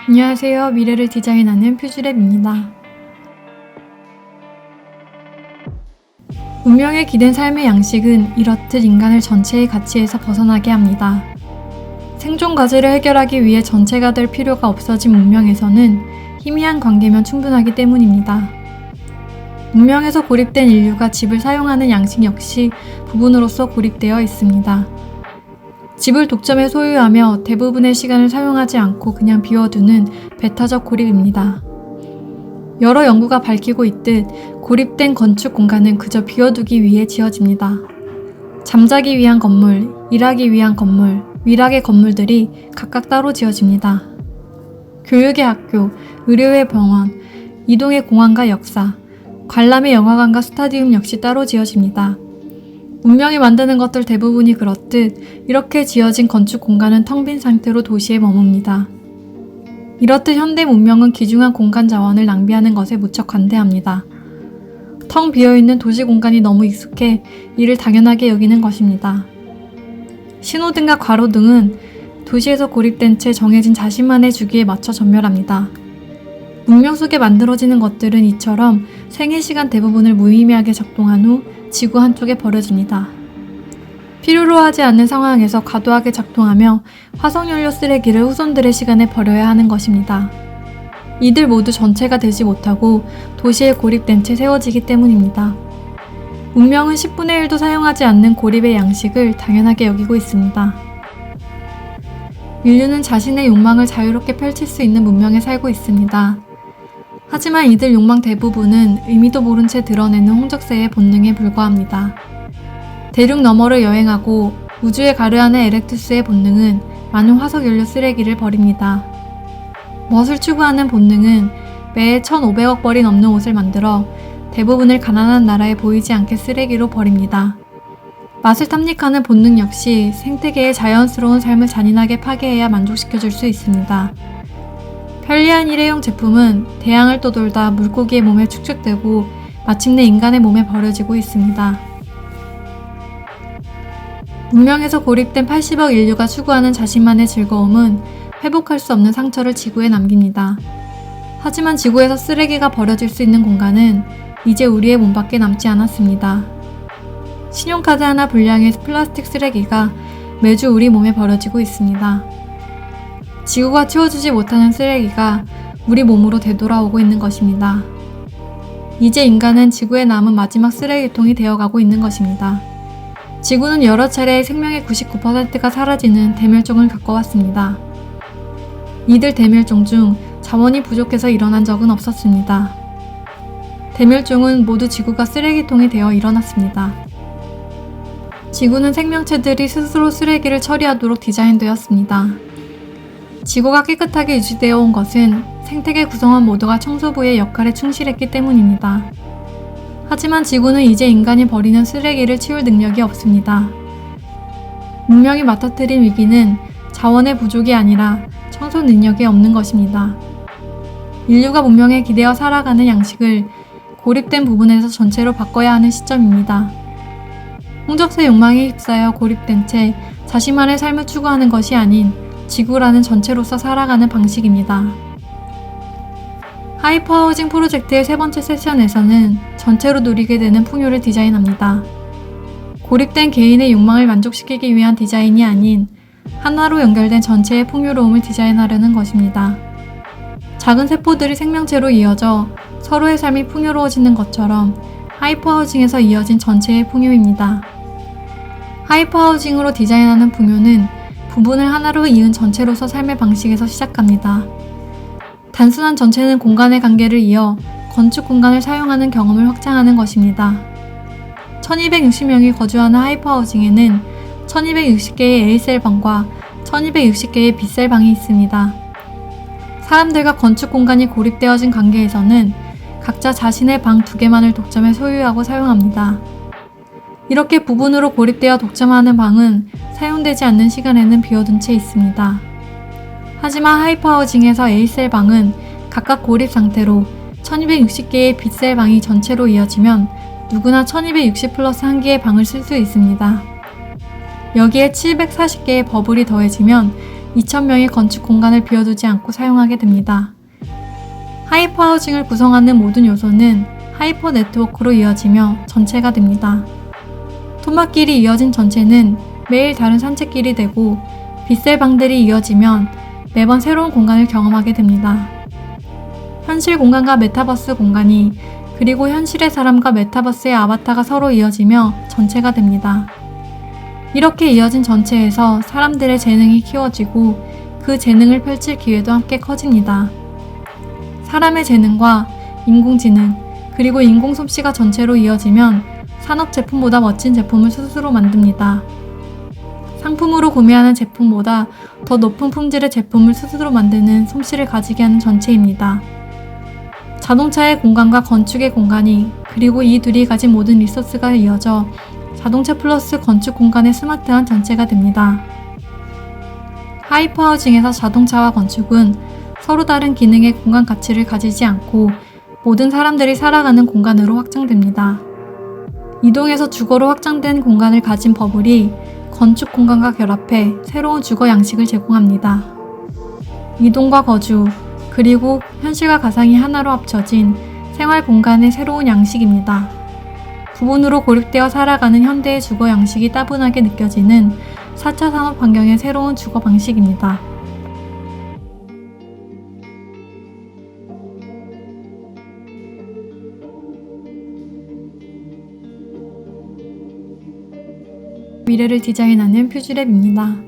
안녕하세요. 미래를 디자인하는 퓨즈랩입니다. 문명에 기댄 삶의 양식은 이렇듯 인간을 전체의 가치에서 벗어나게 합니다. 생존 과제를 해결하기 위해 전체가 될 필요가 없어진 문명에서는 희미한 관계면 충분하기 때문입니다. 문명에서 고립된 인류가 집을 사용하는 양식 역시 부분으로서 고립되어 있습니다. 집을 독점해 소유하며 대부분의 시간을 사용하지 않고 그냥 비워두는 배타적 고립입니다. 여러 연구가 밝히고 있듯 고립된 건축 공간은 그저 비워두기 위해 지어집니다. 잠자기 위한 건물, 일하기 위한 건물, 위락의 건물들이 각각 따로 지어집니다. 교육의 학교, 의료의 병원, 이동의 공항과 역사, 관람의 영화관과 스타디움 역시 따로 지어집니다. 문명이 만드는 것들 대부분이 그렇듯 이렇게 지어진 건축 공간은 텅 빈 상태로 도시에 머뭅니다. 이렇듯 현대 문명은 귀중한 공간 자원을 낭비하는 것에 무척 관대합니다. 텅 비어있는 도시 공간이 너무 익숙해 이를 당연하게 여기는 것입니다. 신호등과 가로등은 도시에서 고립된 채 정해진 자신만의 주기에 맞춰 전멸합니다. 문명 속에 만들어지는 것들은 이처럼 생애 시간 대부분을 무의미하게 작동한 후 지구 한쪽에 버려집니다. 필요로 하지 않는 상황에서 과도하게 작동하며 화석연료 쓰레기를 후손들의 시간에 버려야 하는 것입니다. 이들 모두 전체가 되지 못하고 도시에 고립된 채 세워지기 때문입니다. 문명은 10분의 1도 사용하지 않는 고립의 양식을 당연하게 여기고 있습니다. 인류는 자신의 욕망을 자유롭게 펼칠 수 있는 문명에 살고 있습니다. 하지만 이들 욕망 대부분은 의미도 모른 채 드러내는 홍적세의 본능에 불과합니다. 대륙 너머를 여행하고 우주에 가르하는 에렉투스의 본능은 많은 화석연료 쓰레기를 버립니다. 멋을 추구하는 본능은 매해 1,500억 벌이 넘는 옷을 만들어 대부분을 가난한 나라에 보이지 않게 쓰레기로 버립니다. 맛을 탐닉하는 본능 역시 생태계의 자연스러운 삶을 잔인하게 파괴해야 만족시켜줄 수 있습니다. 편리한 일회용 제품은 대양을 떠돌다 물고기의 몸에 축적되고 마침내 인간의 몸에 버려지고 있습니다. 문명에서 고립된 80억 인류가 추구하는 자신만의 즐거움은 회복할 수 없는 상처를 지구에 남깁니다. 하지만 지구에서 쓰레기가 버려질 수 있는 공간은 이제 우리의 몸밖에 남지 않았습니다. 신용카드 하나 분량의 플라스틱 쓰레기가 매주 우리 몸에 버려지고 있습니다. 지구가 치워주지 못하는 쓰레기가 우리 몸으로 되돌아오고 있는 것입니다. 이제 인간은 지구에 남은 마지막 쓰레기통이 되어가고 있는 것입니다. 지구는 여러 차례 생명의 99%가 사라지는 대멸종을 겪어왔습니다. 이들 대멸종 중 자원이 부족해서 일어난 적은 없었습니다. 대멸종은 모두 지구가 쓰레기통이 되어 일어났습니다. 지구는 생명체들이 스스로 쓰레기를 처리하도록 디자인되었습니다. 지구가 깨끗하게 유지되어 온 것은 생태계 구성원 모두가 청소부의 역할에 충실했기 때문입니다. 하지만 지구는 이제 인간이 버리는 쓰레기를 치울 능력이 없습니다. 문명이 맞닥뜨린 위기는 자원의 부족이 아니라 청소 능력이 없는 것입니다. 인류가 문명에 기대어 살아가는 양식을 고립된 부분에서 전체로 바꿔야 하는 시점입니다. 홍적세 욕망에 휩싸여 고립된 채 자신만의 삶을 추구하는 것이 아닌 지구라는 전체로서 살아가는 방식입니다. 하이퍼하우징 프로젝트의 세 번째 세션에서는 전체로 누리게 되는 풍요를 디자인합니다. 고립된 개인의 욕망을 만족시키기 위한 디자인이 아닌 하나로 연결된 전체의 풍요로움을 디자인하려는 것입니다. 작은 세포들이 생명체로 이어져 서로의 삶이 풍요로워지는 것처럼 하이퍼하우징에서 이어진 전체의 풍요입니다. 하이퍼하우징으로 디자인하는 풍요는 부분을 하나로 이은 전체로서 삶의 방식에서 시작합니다. 단순한 전체는 공간의 관계를 이어 건축 공간을 사용하는 경험을 확장하는 것입니다. 1260명이 거주하는 하이퍼하우징에는 1260개의 A셀 방과 1260개의 B셀 방이 있습니다. 사람들과 건축 공간이 고립되어진 관계에서는 각자 자신의 방 2개만을 독점해 소유하고 사용합니다. 이렇게 부분으로 고립되어 독점하는 방은 사용되지 않는 시간에는 비워둔 채 있습니다. 하지만 하이퍼하우징에서 A셀 방은 각각 고립 상태로 1260개의 B셀 방이 전체로 이어지면 누구나 1260 플러스 1개의 방을 쓸 수 있습니다. 여기에 740개의 버블이 더해지면 2,000명의 건축 공간을 비워두지 않고 사용하게 됩니다. 하이퍼하우징을 구성하는 모든 요소는 하이퍼 네트워크로 이어지며 전체가 됩니다. 토막길이 이어진 전체는 매일 다른 산책길이 되고 빗셀방들이 이어지면 매번 새로운 공간을 경험하게 됩니다. 현실 공간과 메타버스 공간이 그리고 현실의 사람과 메타버스의 아바타가 서로 이어지며 전체가 됩니다. 이렇게 이어진 전체에서 사람들의 재능이 키워지고 그 재능을 펼칠 기회도 함께 커집니다. 사람의 재능과 인공지능 그리고 인공 솜씨가 전체로 이어지면 산업 제품보다 멋진 제품을 스스로 만듭니다. 상품으로 구매하는 제품보다 더 높은 품질의 제품을 스스로 만드는 솜씨를 가지게 하는 전체입니다. 자동차의 공간과 건축의 공간이 그리고 이 둘이 가진 모든 리소스가 이어져 자동차 플러스 건축 공간의 스마트한 전체가 됩니다. 하이퍼하우징에서 자동차와 건축은 서로 다른 기능의 공간 가치를 가지지 않고 모든 사람들이 살아가는 공간으로 확장됩니다. 이동에서 주거로 확장된 공간을 가진 버블이 건축 공간과 결합해 새로운 주거 양식을 제공합니다. 이동과 거주, 그리고 현실과 가상이 하나로 합쳐진 생활 공간의 새로운 양식입니다. 부분으로 고립되어 살아가는 현대의 주거 양식이 따분하게 느껴지는 4차 산업 환경의 새로운 주거 방식입니다. 미래를 디자인하는 퓨즈랩입니다.